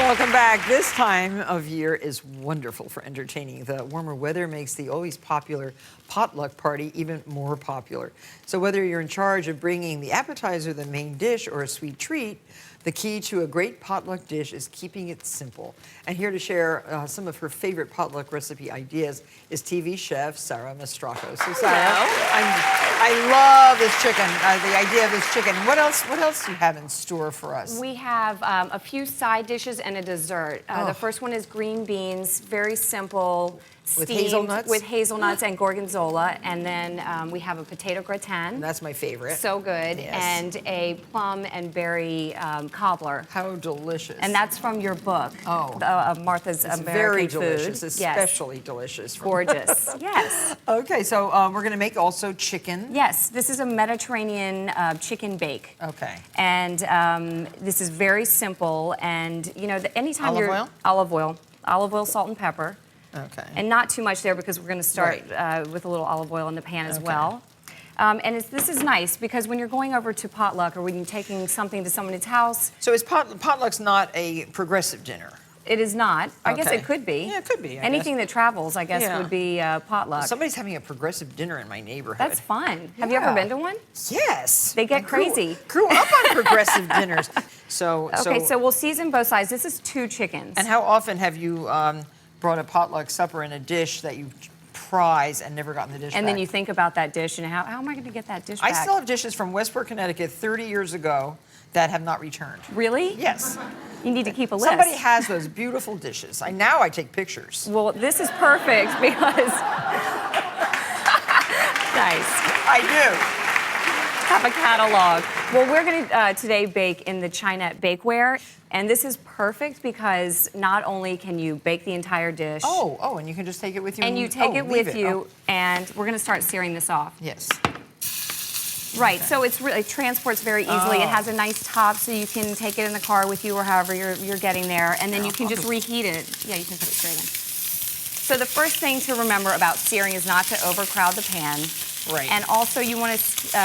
Welcome back. This time of year is wonderful for entertaining. The warmer weather makes the always popular potluck party even more popular. So whether you're in charge of bringing the appetizer, the main dish, or a sweet treat, the key to a great potluck dish is keeping it simple. And here to share some of her favorite potluck recipe ideas is TV chef Sarah Mastracco. So Sarah, I love this chicken, the idea of this chicken. What else do you have in store for us? We have a few side dishes and a dessert. The first one is green beans, very simple. With hazelnuts? With hazelnuts and gorgonzola. And then we have a potato gratin. That's my favorite. So good. Yes. And a plum and berry cobbler. How delicious. And that's from your book, Martha's it's American very Food. Delicious, especially delicious. Gorgeous, yes. Okay, so we're going to make also chicken. Yes, this is a Mediterranean chicken bake. Okay. And this is very simple. And, you know, anytime Olive oil? Olive oil, salt and pepper. Okay. And not too much there because we're going to start with a little olive oil in the pan as well. And this is nice because when you're going over to potluck or when you're taking something to someone's house. So is potluck's not a progressive dinner? It is not. I guess it could be. Yeah, it could be. Anything that travels, I guess, would be potluck. Somebody's having a progressive dinner in my neighborhood. That's fun. Have you ever been to one? Yes. They get crazy. Grew up on progressive dinners. So we'll season both sides. This is 2 chickens. And how often have you brought a potluck supper in a dish that you prize and never gotten the dish back? And then you think about that dish and how am I going to get that dish back? I still have dishes from Westport, Connecticut 30 years ago that have not returned. Really? Yes. You need to keep a list. Somebody has those beautiful dishes. Now I take pictures. Well, this is perfect because... Nice. I do. Have a catalog. Well, we're going to today bake in the Chinette Bakeware, and this is perfect because not only can you bake the entire dish. And you can just take it with you. And you take it with you, and we're going to start searing this off. Yes. Right, so it transports very easily. It has a nice top, so you can take it in the car with you or however you're getting there, and then you can just reheat it. Yeah, you can put it straight in. So the first thing to remember about searing is not to overcrowd the pan. Right. And also you want to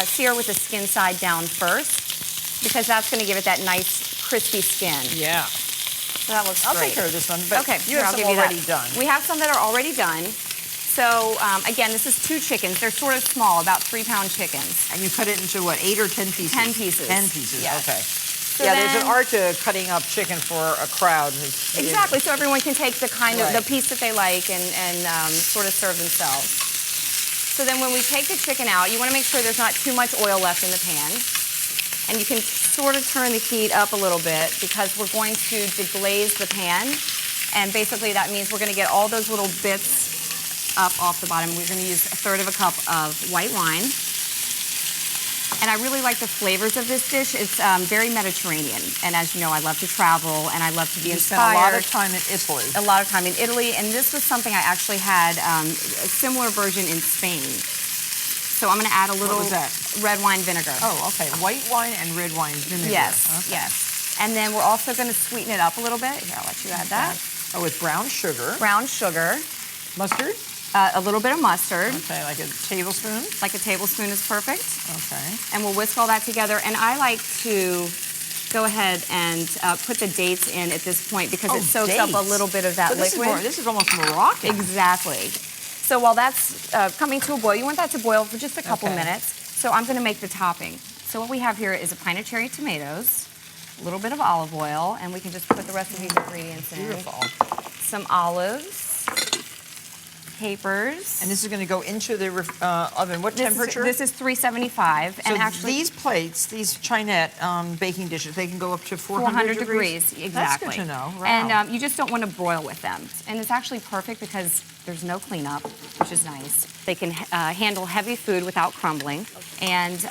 sear with the skin side down first because that's going to give it that nice crispy skin. Yeah. So that looks great. I'll take care of this one, but okay, you have some already done. We have some that are already done. So again, this is 2 chickens. They're sort of small, about 3-pound chickens. And you cut it into what, 8 or 10 pieces? 10 pieces. 10 pieces, yes. Okay. So there's an art to cutting up chicken for a crowd. Exactly, so everyone can take the the piece that they like and sort of serve themselves. So then when we take the chicken out, you want to make sure there's not too much oil left in the pan. And you can sort of turn the heat up a little bit because we're going to deglaze the pan. And basically that means we're going to get all those little bits up off the bottom. We're going to use 1/3 cup of white wine. And I really like the flavors of this dish. It's very Mediterranean. And as you know, I love to travel and I love to be inspired. You spent a lot of time in Italy. A lot of time in Italy. And this was something I actually had a similar version in Spain. So I'm going to add a little red wine vinegar. Oh, okay. White wine and red wine vinegar. Yes, okay. yes. And then we're also going to sweeten it up a little bit. Here, I'll let you add that. Oh, with brown sugar. Brown sugar. Mustard? A little bit of mustard. Okay, like a tablespoon? Like a tablespoon is perfect. Okay. And we'll whisk all that together. And I like to go ahead and put the dates in at this point because it soaks up a little bit of that liquid. This is almost Moroccan. Exactly. So while that's coming to a boil, you want that to boil for just a couple minutes. So I'm going to make the topping. So what we have here is a pint of cherry tomatoes, a little bit of olive oil, and we can just put the rest of these ingredients in. Beautiful. Some olives. Capers. And this is going to go into the oven. What temperature? This is 375. So and actually, these plates, these Chinette baking dishes, they can go up to 400 degrees. Exactly. That's good to know. Wow. And you just don't want to broil with them. And it's actually perfect because there's no cleanup, which is nice. They can handle heavy food without crumbling. And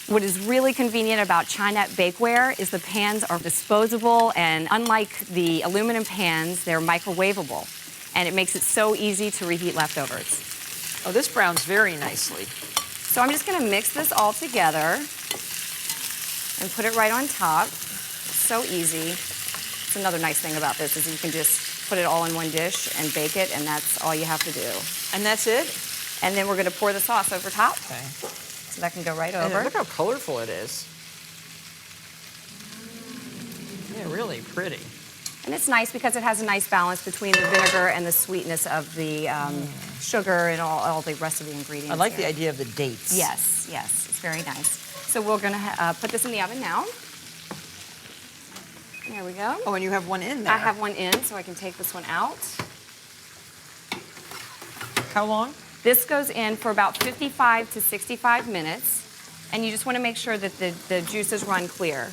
what is really convenient about Chinette Bakeware is the pans are disposable, and unlike the aluminum pans, they're microwavable. And it makes it so easy to reheat leftovers. Oh, this browns very nicely. So I'm just going to mix this all together and put it right on top. So easy. It's another nice thing about this is you can just put it all in one dish and bake it, and that's all you have to do. And that's it? And then we're going to pour the sauce over top. Okay. So that can go right over. And look how colorful it is. Yeah, really pretty. And it's nice because it has a nice balance between the vinegar and the sweetness of the sugar and all the rest of the ingredients. I like here. the idea of the dates. Yes, yes, it's very nice. So we're gonna put this in the oven now. There we go. Oh, and you have one in there. I have one in, so I can take this one out. How long? This goes in for about 55 to 65 minutes, and you just want to make sure that the juices run clear.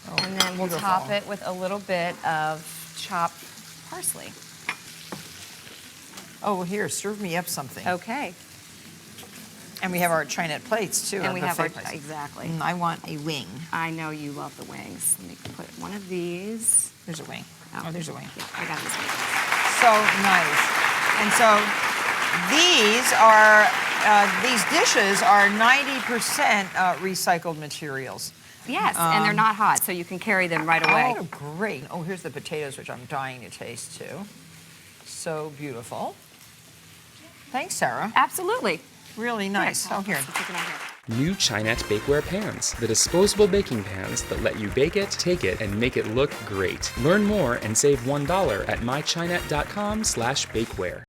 Oh, And then we'll beautiful. top it with a little bit of chopped parsley. Oh, well, here, serve me up something. Okay. And we have our Chinette plates, too. And we have our, buffet plates. exactly. I want a wing. I know you love the wings. Let me put one of these. There's a wing. Oh, there's a wing. Yeah, I got this one. So nice. And so these dishes are 90% recycled materials. Yes, and they're not hot, so you can carry them right away. Oh, great. Oh, here's the potatoes, which I'm dying to taste, too. So beautiful. Thanks, Sarah. Absolutely. Really nice. Oh, here. Take it out here. New Chinette Bakeware pans, the disposable baking pans that let you bake it, take it, and make it look great. Learn more and save $1 at mychinette.com/bakeware.